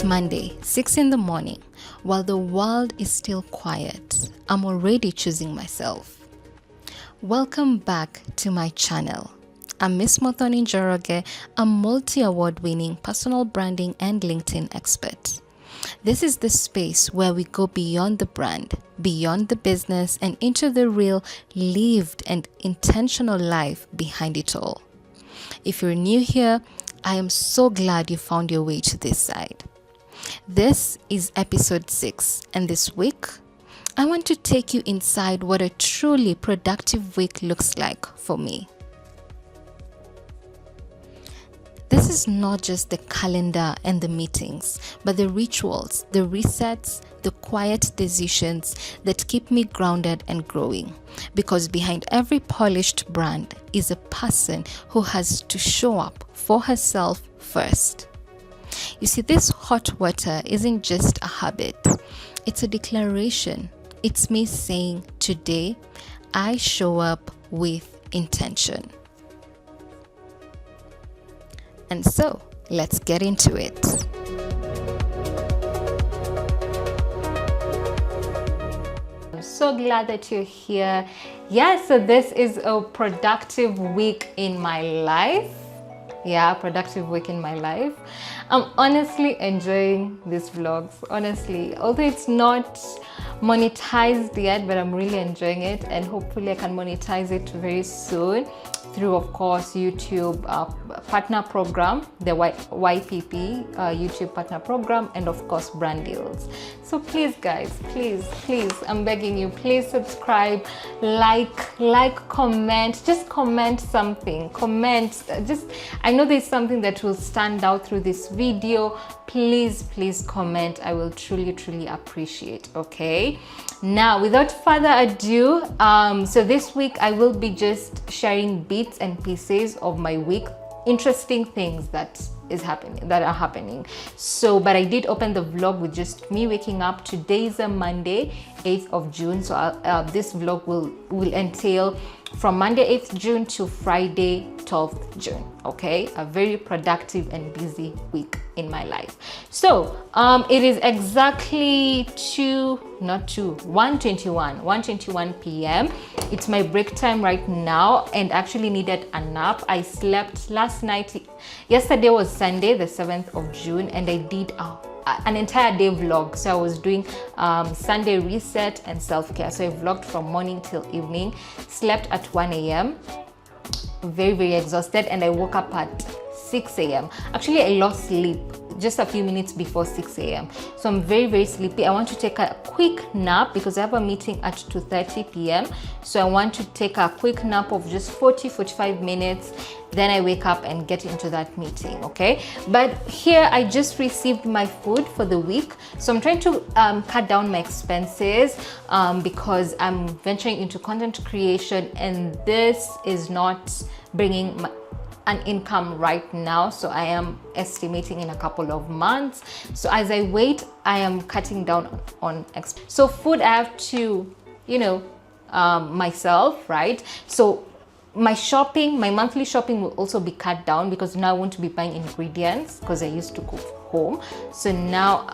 Monday, 6 in the morning. While the world is still quiet, I'm already choosing myself. Welcome back to my channel. I'm Miss Muthoni Njoroge, a multi-award winning personal branding and LinkedIn expert. This is the space where we go beyond the brand, beyond the business, and into the real, lived, and intentional life behind it all. If you're new here, I am so glad you found your way to this side. This is episode 6, and this week, I want to take you inside what a truly productive week looks like for me. This is not just the calendar and the meetings, but the rituals, the resets, the quiet decisions that keep me grounded and growing. Because behind every polished brand is a person who has to show up for herself first. You see, this hot water isn't just a habit, it's a declaration. It's me saying, today, I show up with intention. And so, let's get into it. I'm so glad that you're here. So this is a productive week in my life. Productive week in my life. I'm honestly enjoying these vlogs, honestly. Although it's not monetized yet, but I'm really enjoying it, and hopefully I can monetize it very soon through, of course, YouTube partner program, the YPP YouTube partner program, and of course brand deals. So please guys, please, I'm begging you, please subscribe, like, comment, just comment something, I know there's something that will stand out through this video. Please comment. I will truly appreciate. Okay, now without further ado, so this week I will be just sharing bits and pieces of my week, interesting things that are happening. So, but I did open the vlog with just me waking up. Today is a Monday, 8th of June. So this vlog will entail from Monday 8th June to Friday 12th June. Okay, a very productive and busy week in my life. So it is exactly 1:21 p.m. It's my break time right now, and actually needed a nap. I slept last night. Yesterday was Sunday, the 7th of June, and I did an entire day vlog. So I was doing Sunday reset and self-care. So I vlogged from morning till evening, slept at 1 a.m. very exhausted, and I woke up at 6 a.m. Actually, I lost sleep just a few minutes before 6 a.m. So I'm very sleepy. I want to take a quick nap because I have a meeting at 2:30 p.m. So I want to take a quick nap of just 45 minutes. Then I wake up and get into that meeting. Okay, but here I just received my food for the week. So I'm trying to cut down my expenses because I'm venturing into content creation, and this is not bringing an income right now. So I am estimating in a couple of months. So as I wait, I am cutting down on expenses. So food I have to, myself, right? So my monthly shopping will also be cut down because now I won't be buying ingredients because I used to cook home. So now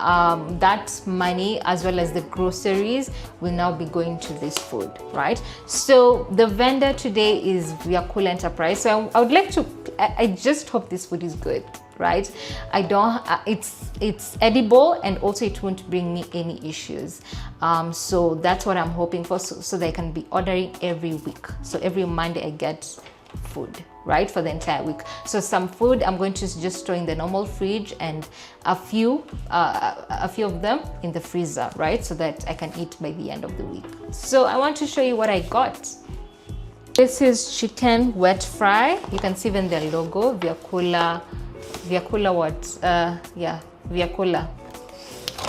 that money as well as the groceries will now be going to this food, right? So the vendor today is Cool Enterprise. So I would like to, I just hope this food is good, right? I don't, it's edible, and also it won't bring me any issues. So that's what I'm hoping for, so that I can be ordering every week. So every Monday I get food, right, for the entire week. So some food I'm going to just store in the normal fridge, and a few of them in the freezer, right, so that I can eat by the end of the week. So I want to show you what I got. This is chicken wet fry. You can see even the logo, Viacula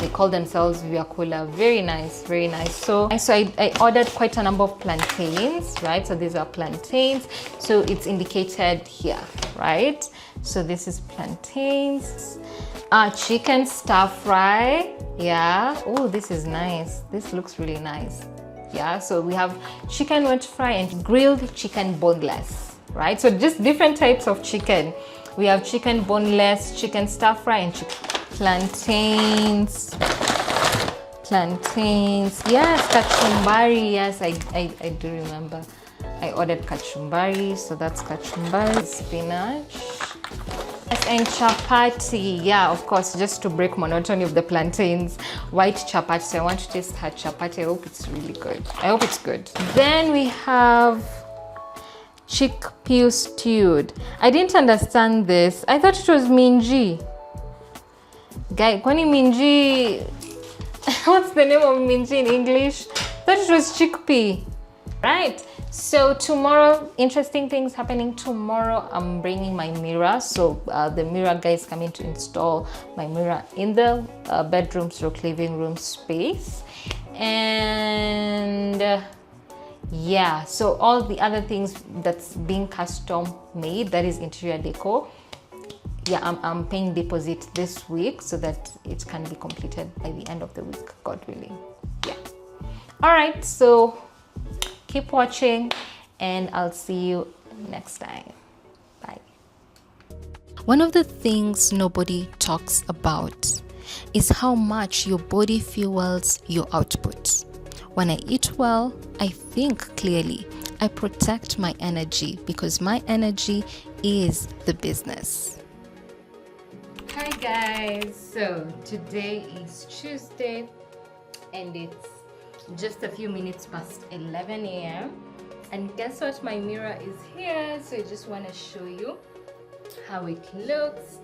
They call themselves Viacula. Very nice. So I ordered quite a number of plantains, right? So these are plantains. So it's indicated here, right? So this is plantains. Chicken stir fry. Yeah. Oh, this is nice. This looks really nice. Yeah. So we have chicken wet fry and grilled chicken boneless, right? So just different types of chicken. We have chicken boneless, chicken stir fry, and plantains. Yes, kachumbari. Yes, I do remember. I ordered kachumbari, so that's kachumbari. Spinach. Yes, and chapati. Yeah, of course, just to break monotony of the plantains. White chapati. So I want to taste her chapati. I hope it's really good. I hope it's good. Then we have chickpea stewed. I didn't understand this. I thought it was minji. Guy, kwani minji? What's the name of minji in English? I thought it was chickpea. Right. So tomorrow, interesting things happening tomorrow. I'm bringing my mirror. So the mirror guy is coming to install my mirror in the bedroom stroke living room space. And yeah, so all the other things that's being custom made, that is interior decor. Yeah, I'm paying deposit this week so that it can be completed by the end of the week, God willing. Yeah. All right, so keep watching and I'll see you next time. Bye. One of the things nobody talks about is how much your body fuels your output. When I eat well, I think clearly. I protect my energy because my energy is the business. Hi guys, so today is Tuesday and it's just a few minutes past 11 a.m. and guess what, my mirror is here, so I just want to show you how it looks.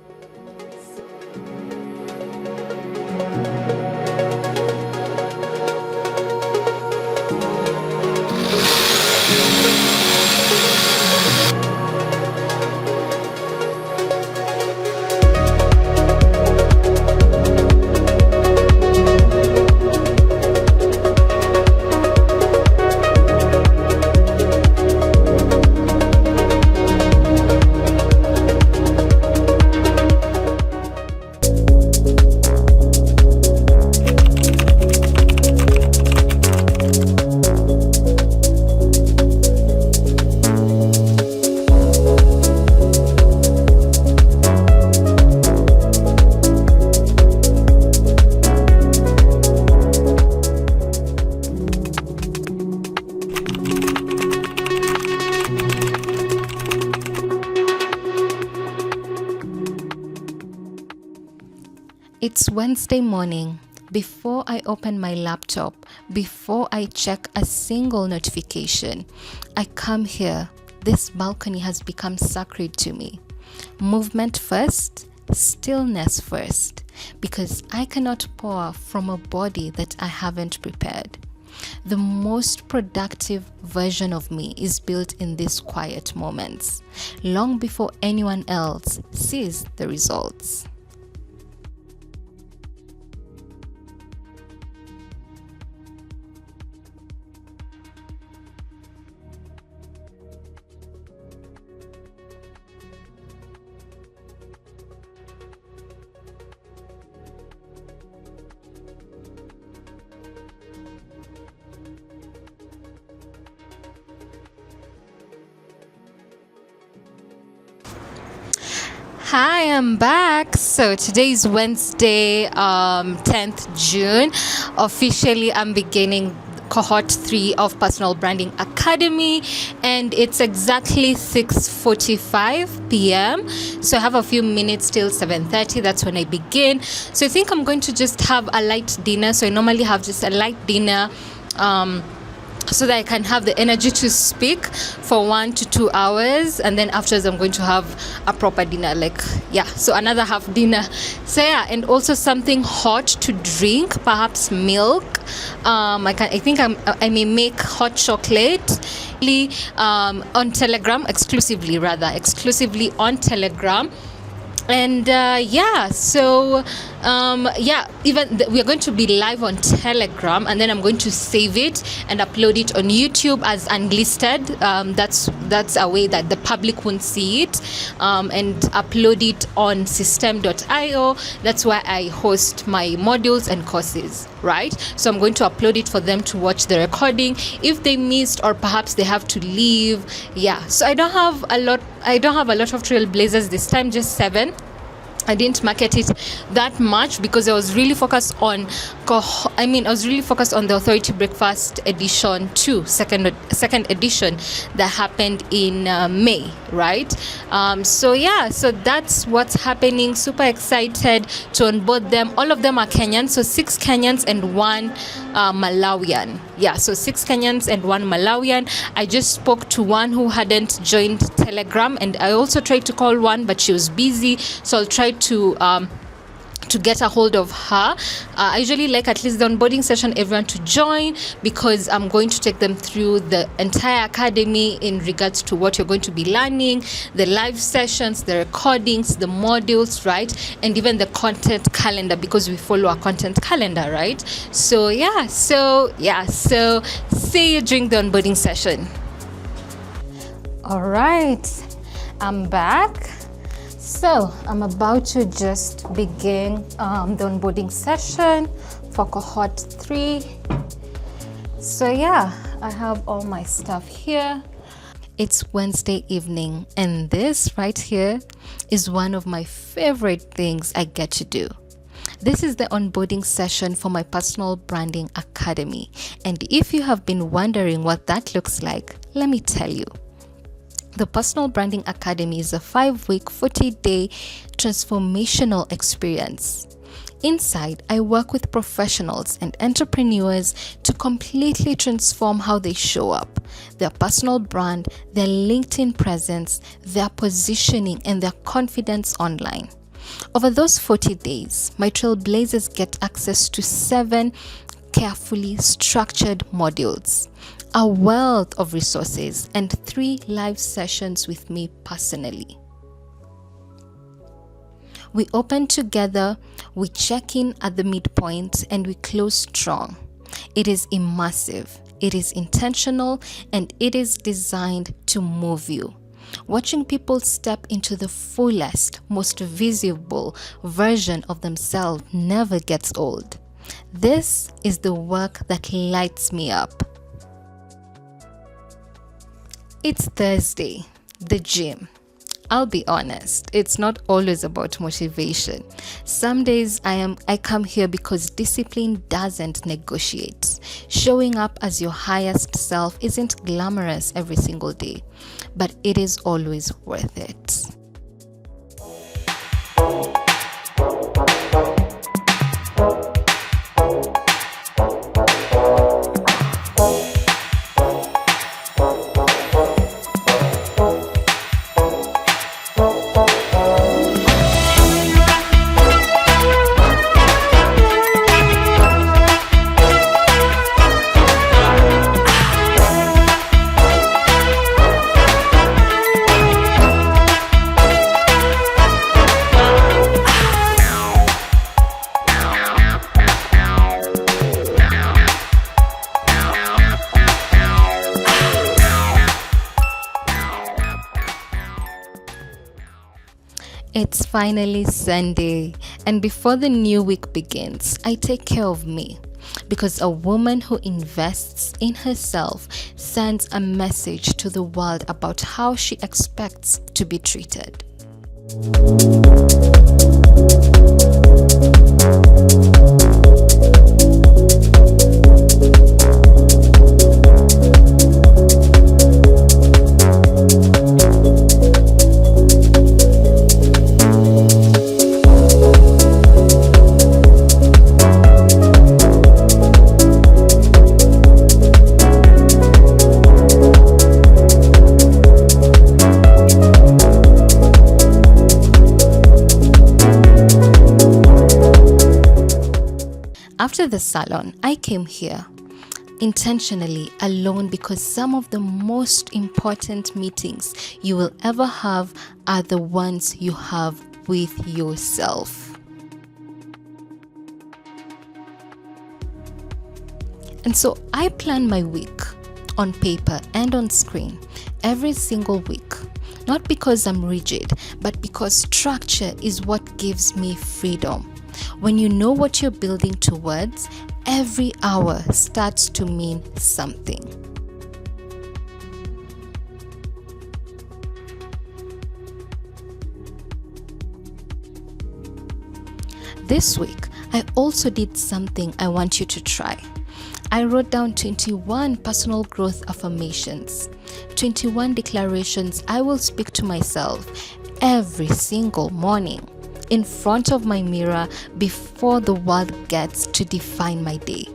It's Wednesday morning. Before I open my laptop, before I check a single notification, I come here. This balcony has become sacred to me. Movement first, stillness first, because I cannot pour from a body that I haven't prepared. The most productive version of me is built in these quiet moments, long before anyone else sees the results. Hi, I'm back. So today is Wednesday, 10th June. Officially, I'm beginning cohort 3 of Personal Branding Academy, and it's exactly 6:45 p.m. So I have a few minutes till 7:30. That's when I begin. So I think I'm going to just have a light dinner. So I normally have just a light dinner, so that I can have the energy to speak for 1 to 2 hours, and then afterwards I'm going to have a proper dinner, so another half dinner. So yeah, and also something hot to drink, perhaps milk. I may make hot chocolate on Telegram, exclusively on Telegram. And we are going to be live on Telegram, and then I'm going to save it and upload it on YouTube as unlisted. That's a way that the public won't see it, and upload it on system.io. That's where I host my modules and courses, right? So I'm going to upload it for them to watch the recording if they missed, or perhaps they have to leave. So I don't have a lot of trailblazers this time, just 7. I didn't market it that much because I was really focused on the Authority Breakfast Edition 2, second edition that happened in May, right? So that's what's happening. Super excited to onboard them. All of them are Kenyan, so 6 Kenyans and 1 Malawian. Yeah, so 6 Kenyans and 1 Malawian. I just spoke to one who hadn't joined Telegram, and I also tried to call one, but she was busy, so I'll try to get a hold of her. I usually like at least the onboarding session everyone to join, because I'm going to take them through the entire academy in regards to what you're going to be learning, the live sessions, the recordings, the modules, right? And even the content calendar, because we follow a content calendar, right? So see you during the onboarding session. All right, I'm back. So I'm about to just begin the onboarding session for cohort 3. So I have all my stuff here. It's Wednesday evening, and this right here is one of my favorite things I get to do. This is the onboarding session for my personal branding academy. And if you have been wondering what that looks like, let me tell you. The Personal Branding Academy is a 5-week, 40-day transformational experience. Inside, I work with professionals and entrepreneurs to completely transform how they show up, their personal brand, their LinkedIn presence, their positioning, and their confidence online. Over those 40 days, my trailblazers get access to 7 carefully structured modules, a wealth of resources, and 3 live sessions with me personally. We open together, we check in at the midpoint, and we close strong. It is immersive, it is intentional, and it is designed to move you. Watching people step into the fullest, most visible version of themselves never gets old. This is the work that lights me up. It's Thursday, the gym. I'll be honest, it's not always about motivation. Some days I come here because discipline doesn't negotiate. Showing up as your highest self isn't glamorous every single day, but it is always worth it. It's finally Sunday, and before the new week begins, I take care of me, because a woman who invests in herself sends a message to the world about how she expects to be treated. After the salon, I came here intentionally alone, because some of the most important meetings you will ever have are the ones you have with yourself. And so I plan my week on paper and on screen every single week, not because I'm rigid, but because structure is what gives me freedom. When you know what you're building towards, every hour starts to mean something. this week, I also did something I want you to try. I wrote down 21 personal growth affirmations, 21 declarations I will speak to myself every single morning in front of my mirror before the world gets to define my day.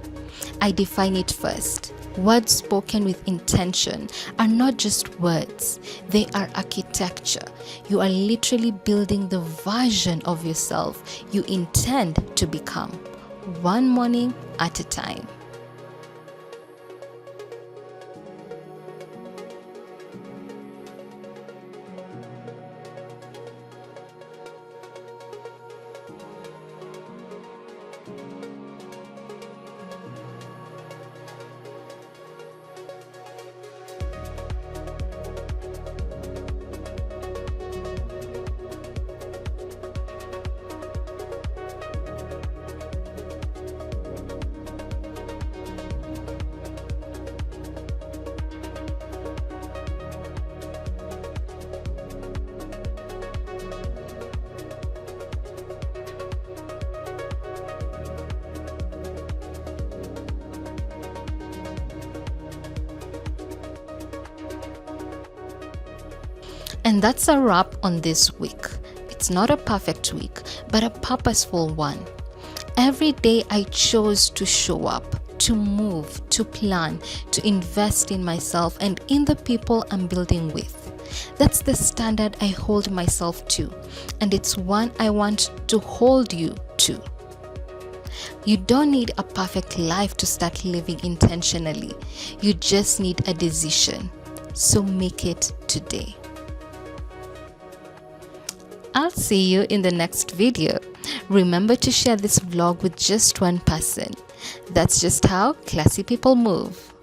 I define it first. Words spoken with intention are not just words, they are architecture. You are literally building the version of yourself you intend to become, one morning at a time. And that's a wrap on this week. It's not a perfect week, but a purposeful one. Every day I chose to show up, to move, to plan, to invest in myself and in the people I'm building with. That's the standard I hold myself to, and it's one I want to hold you to. You don't need a perfect life to start living intentionally. You just need a decision. So make it today. I'll see you in the next video. Remember to share this vlog with just one person. That's just how classy people move.